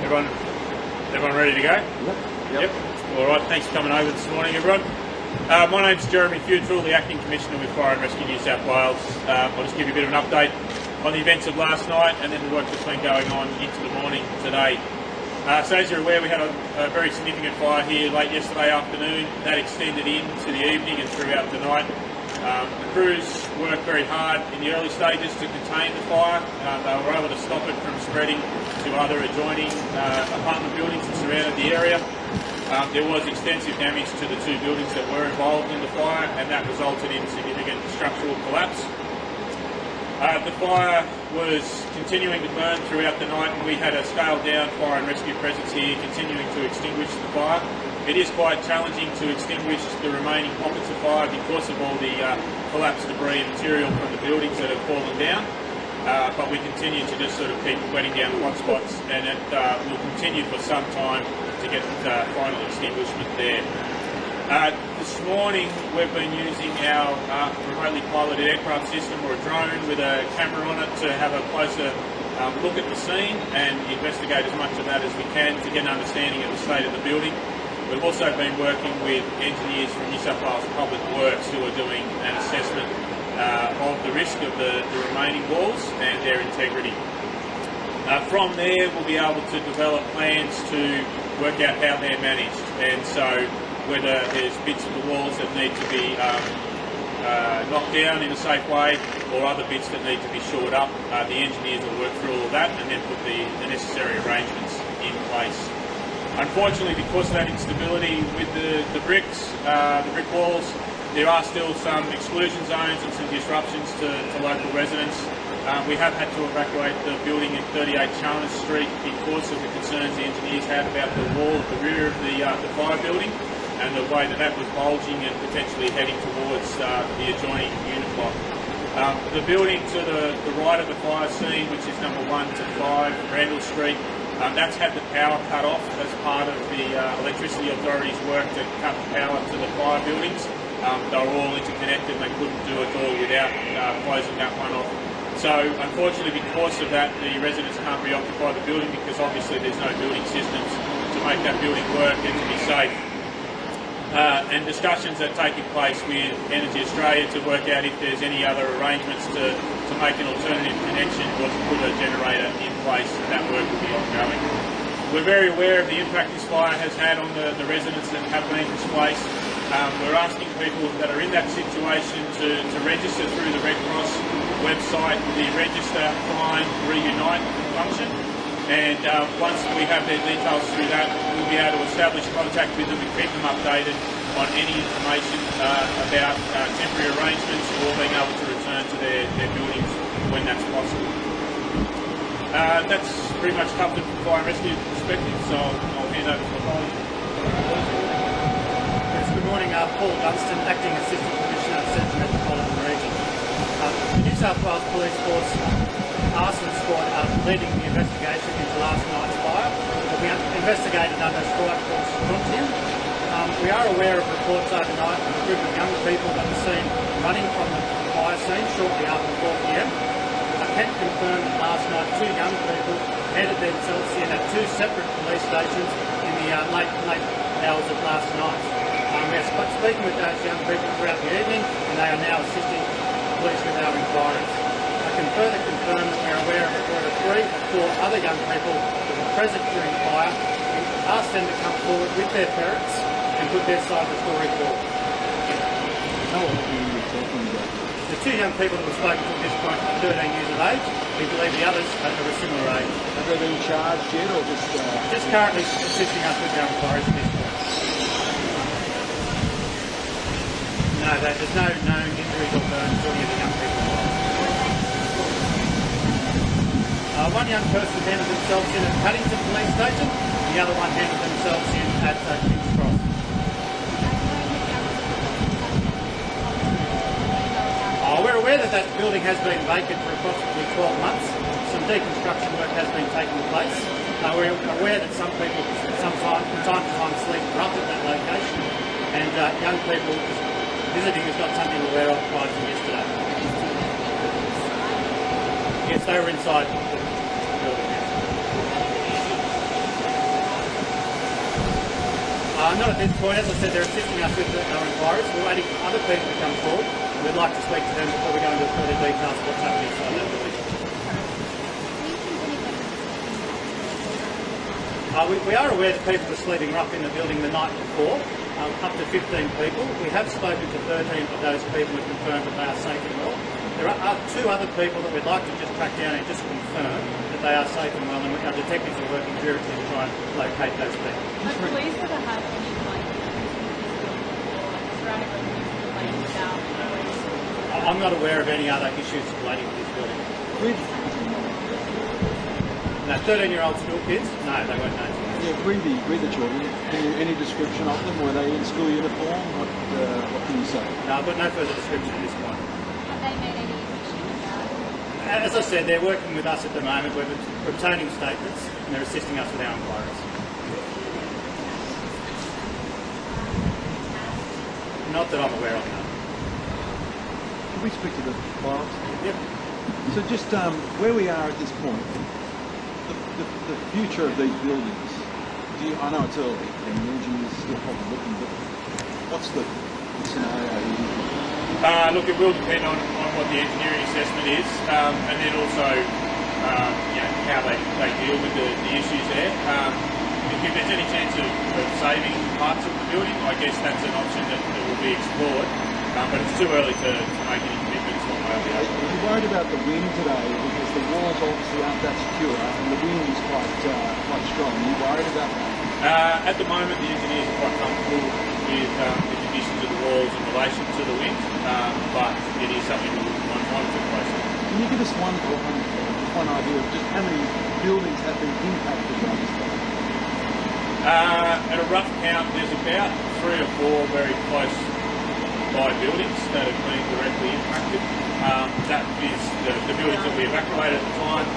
Everyone ready to go? Yep. All right, thanks for coming over this morning, everyone. My name's Jeremy Futrell, the Acting Commissioner with Fire and Rescue New South Wales. I'll just give you a bit of an update on the events of last night and then the work that's been going on into the morning today. So as you're aware, we had a very significant fire here late yesterday afternoon. That extended into the evening and throughout the night. The crews worked very hard in the early stages to contain the fire. They were able to stop it from spreading to other adjoining apartment buildings that surrounded the area. There was extensive damage to the two buildings that were involved in the fire, and that resulted in significant structural collapse. The fire was continuing to burn throughout the night, and we had a scaled-down fire and rescue presence here continuing to extinguish the fire. It is quite challenging to extinguish the remaining pockets of fire because of all the collapsed debris and material from the buildings that have fallen down. But we continue to just sort of keep wetting down the hot spots, and it will continue for some time to get final extinguishment there. This morning we've been using our remotely piloted aircraft system, or a drone with a camera on it, to have a closer look at the scene and investigate as much of that as we can to get an understanding of the state of the building. We've also been working with engineers from New South Wales Public Works who are doing an assessment of the risk of the remaining walls and their integrity. From there we'll be able to develop plans to work out how they're managed, and so whether there's bits of the walls that need to be knocked down in a safe way or other bits that need to be shored up. The engineers will work through all of that and then put the necessary arrangements in place. Unfortunately, because of that instability with the brick walls, there are still some exclusion zones and some disruptions to local residents. We have had to evacuate the building at 38 Chalmers Street because of the concerns the engineers had about the wall at the rear of the fire building and the way that was bulging and potentially heading towards the adjoining unit block. The building to the right of the fire scene, which is number 1 to 5 Randall Street, that's had the power cut off as part of the electricity authority's work to cut the power to the fire buildings. They were all interconnected and they couldn't do it all without closing that one off. So unfortunately, because of that, the residents can't reoccupy the building because obviously there's no building systems to make that building work and to be safe. And discussions are taking place with Energy Australia to work out if there's any other arrangements to make an alternative connection or to put a generator in place. That work will be ongoing. We're very aware of the impact this fire has had on the residents that have been displaced. We're asking people that are in that situation to register through the Red Cross website, the Register, Find, Reunite function. And once we have their details through that, we'll be able to establish contact with them and keep them updated on any information about temporary arrangements or being able to return to their buildings when that's possible. That's pretty much covered from fire and rescue perspective, so I'll hand over to my colleague. Yes, good morning, Paul Dunstan, Acting Assistant Commissioner, Central Metropolitan Region. The New South Wales Police Force Arson Squad leading the investigation into last night's fire. We investigated under Strike Force Frontier. We are aware of reports overnight of a group of young people that were seen running from the fire scene shortly after 4 p.m. I can confirm that last night 2 young people headed themselves in at 2 separate police stations in the late hours of last night. We are speaking with those young people throughout the evening, and they are now assisting police with our inquiries. I can further confirm that we're aware of a report of 3 or 4 other young people that were present during the fire. We asked them to come forward with their parents and put their side of the story forward. How old are you talking about? The 2 young people that were spoken to at this point are 13 years of age. We believe the others are of a similar age. Have they been charged yet, or just... Just currently assisting us with our inquiries at this point. No, there's no known injuries or burns to any of the young people involved. One young person handed themselves in at Paddington Police Station, the other one handed themselves in at King's Cross. We're aware that that building has been vacant for approximately 12 months. Some deconstruction work has been taking place. We're aware that some people from time to time sleep rough at that location, and young people visiting is not something we're aware of prior to yesterday. Yes, they were inside the building. Not at this point. As I said, they're assisting us with our inquiries. We're waiting for other people to come forward. We'd like to speak to them before we go into further details of what's happening inside that building. We are aware that people were sleeping rough in the building the night before, up to 15 people. We have spoken to 13 of those people and confirmed that they are safe and well. There are 2 other people that we'd like to just track down and just confirm that they are safe and well, and our detectives are working furiously to try and locate those people. Have police ever had any sporadic complaints about noise? I'm not aware of any other issues relating to this building. No, 13-year-old school kids? No, they weren't known to us. Yeah, read the children. Any description of them? Were they in school uniform? What can you say? No, I've got no further description at this point. Have they made any admissions about? As I said, they're working with us at the moment. We're obtaining statements and they're assisting us with our inquiries. Not that I'm aware of, no. Can we speak to the files? Yep. So just where we are at this point, the future of these buildings. I know it's early and the engineers still probably looking, but what's the scenario here? Look, it will depend on what the engineering assessment is, and then also how they deal with the issues there. If there's any chance of saving parts of the building, I guess that's an option that will be explored, but it's too early to make any commitments one way or the other. Are you worried about the wind today? Because the walls obviously aren't that secure and the wind is quite strong. Are you worried about that? At the moment, the engineers are quite comfortable with the conditions of the walls in relation to the wind, but it is something we will monitor closely. Can you give us one idea of just how many buildings have been impacted by this fire? At a rough count, there's about 3 or 4 very close by buildings that have been directly impacted. That is the buildings that we evacuated at the time.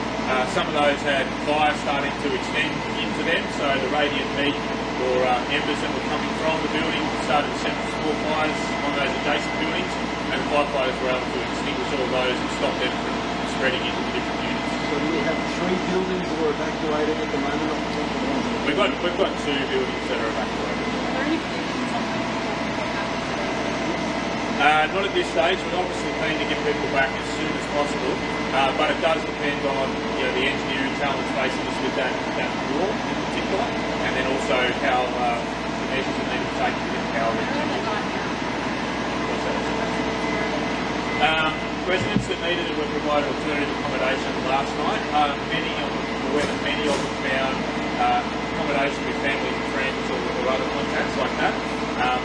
Some of those had fire starting to extend into them, so the radiant heat or embers that were coming from the building started to set small fires on those adjacent buildings, and the firefighters were able to extinguish all those and stop them from spreading into the different units. So do we have 3 buildings that are evacuated at the moment? Off the top of the head? We've got 2 buildings that are evacuated. Are there any predictions on what happens today? Not at this stage. We're obviously keen to get people back as soon as possible, but it does depend on the engineering challenge facing us with that wall in particular, and then also how the measures are needed to take to get power in. Where have they gone now? Residents that needed it were provided alternative accommodation last night. Many of them found accommodation with families and friends or other contacts like that.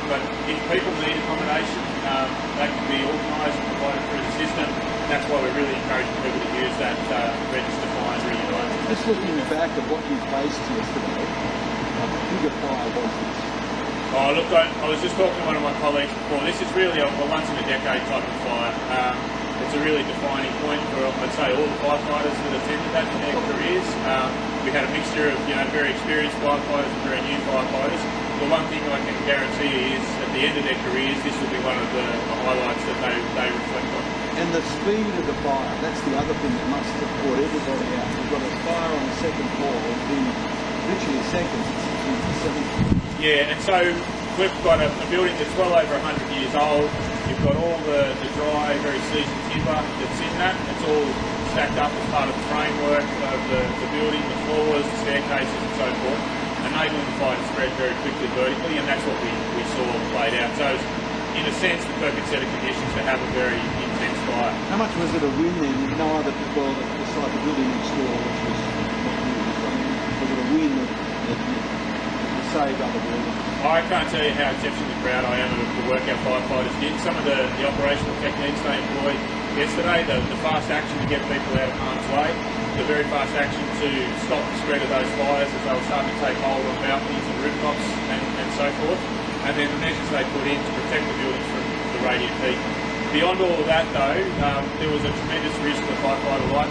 But if people need accommodation, that can be organised and provided through the system. That's why we're really encouraging people to use that register find reunite. Just looking back at what you faced yesterday, how big a fire was this? Oh, look, I was just talking to one of my colleagues before. This is really a once-in-a-decade type of fire. It's a really defining point for, I'd say, all the firefighters that attended that in their careers. We had a mixture of, very experienced firefighters and very new firefighters. The one thing I can guarantee you is, at the end of their careers, this will be one of the highlights that they reflect on. And the speed of the fire, that's the other thing that must have brought everybody out. We've got a fire on the second floor in literally seconds, it's 70. Yeah, and so we've got a building that's well over 100 years old. You've got all the dry, very seasoned timber that's in that. It's all stacked up as part of the framework of the building, the floors, the staircases and so forth, enabling the fire to spread very quickly vertically, and that's what we saw played out. So it's, in a sense, the perfect set of conditions to have a very intense fire. How much was it a win then? You know that people beside the building next door, which was was it a win that saved other buildings? I can't tell you how exceptionally proud I am of the work our firefighters did. Some of the operational techniques they employed yesterday, the fast action to get people out of harm's way, the very fast action to stop the spread of those fires as they were starting to take hold on balconies and rooftops and so forth, and then the measures they put in to protect the buildings from the radiant heat. Beyond all of that though, there was a tremendous risk to firefighter life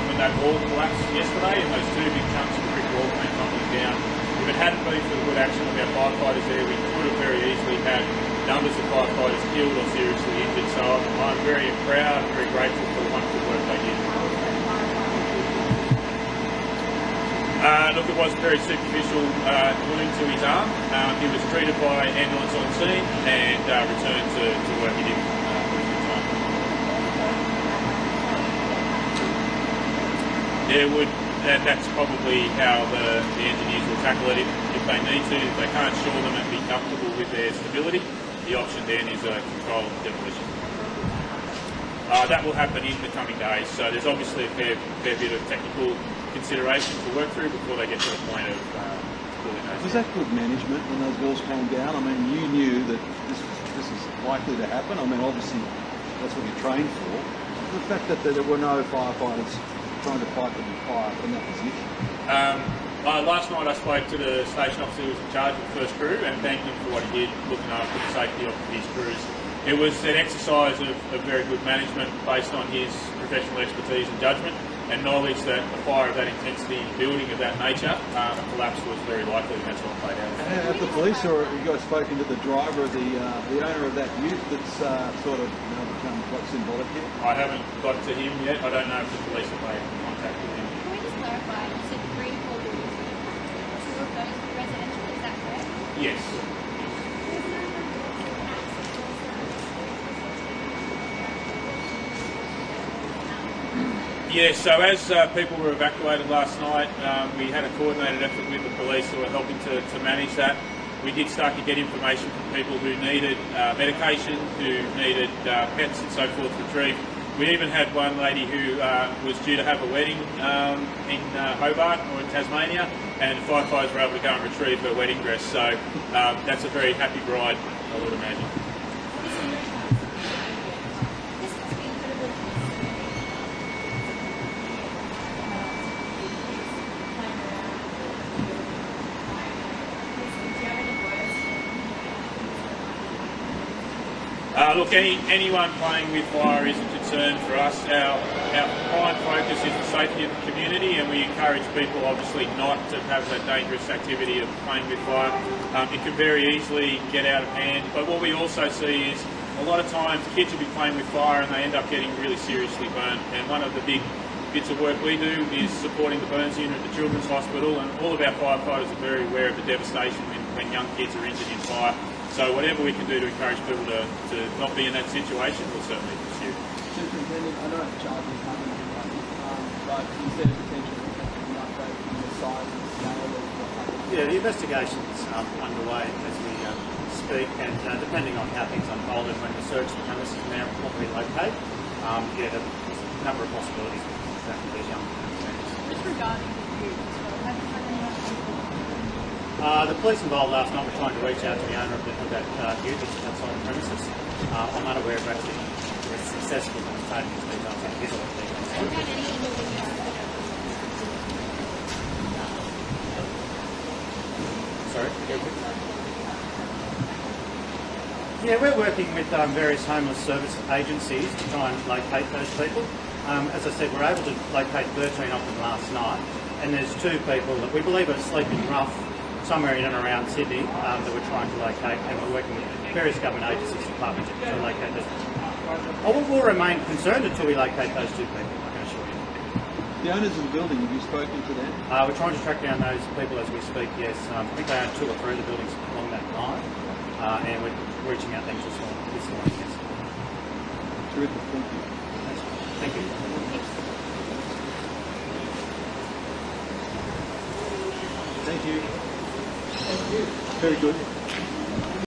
when that wall collapsed yesterday and those 2 big chunks of brick wall came tumbling down. If it hadn't been for the good action of our firefighters there, we could have very easily had numbers of firefighters killed or seriously injured. So I'm very proud and very grateful for the wonderful work they did. Look, it was a very superficial wound to his arm. He was treated by ambulance on scene and returned to work. He didn't lose any time. That's probably how the engineers will tackle it if they need to. If they can't shore them and be comfortable with their stability, the option then is a controlled demolition. That will happen in the coming days, so there's obviously a fair bit of technical consideration to work through before they get to the point of pulling those. Was that good management when those walls came down? I mean, you knew that this is likely to happen. I mean, obviously that's what you're trained for. The fact that there were no firefighters trying to fight the fire from that position. Last night I spoke to the station officer who was in charge of the first crew and thanked him for what he did looking after the safety of his crews. It was an exercise of very good management based on his professional expertise and judgment and knowledge that a fire of that intensity in a building of that nature, a collapse was very likely, and that's what played out. Have the police or have you guys spoken to the driver, the owner of that ute that's sort of become quite symbolic here? I haven't got to him yet. I don't know if the police have made contact with him. Can we just clarify? You said 3 to 4 buildings were impacted. 2 of those were residential, is that correct? Yes. Yeah, so as people were evacuated last night, we had a coordinated effort with the police who were helping to manage that. We did start to get information from people who needed medication, who needed pets and so forth retrieved. We even had one lady who was due to have a wedding in Hobart or in Tasmania, and firefighters were able to go and retrieve her wedding dress. So that's a very happy bride, I would imagine. Look, anyone playing with fire is a concern for us. Our prime focus is the safety of the community, and we encourage people obviously not to have that dangerous activity of playing with fire. It can very easily get out of hand, but what we also see is a lot of times kids will be playing with fire and they end up getting really seriously burnt. And one of the big bits of work we do is supporting the burns unit at the Children's Hospital, and all of our firefighters are very aware of the devastation when young kids are injured in fire. So whatever we can do to encourage people to not be in that situation, we'll certainly pursue. Superintendent, I don't have charges happening, but you said potentially an update on the size and scale of what happened. Yeah, the investigation's underway as we speak, and depending on how things unfold and when we search the premises and now what we locate, there's a number of possibilities that these young offenders. Just regarding the youth as well, have you had anyone? The police involved last night were trying to reach out to the owner of that ute that's outside the premises. I'm unaware of actually the successful in obtaining his details and his or her Have you details. had any individuals? Sorry? Yeah, we're working with various homeless service agencies to try and locate those people. As I said, we're able to locate 13 of them last night, and there's 2 people that we believe are sleeping rough somewhere in and around Sydney that we're trying to locate, and we're working with various government agencies and departments to locate those. We'll remain concerned until we locate those 2 people, I can assure you. The owners of the building, have you spoken to them? We're trying to track down those people as we speak, yes. I think they own 2 or 3 of the buildings along that line, and we're reaching out them this morning, yes. Terrific, thank you. Thank you. Thank you. Very good.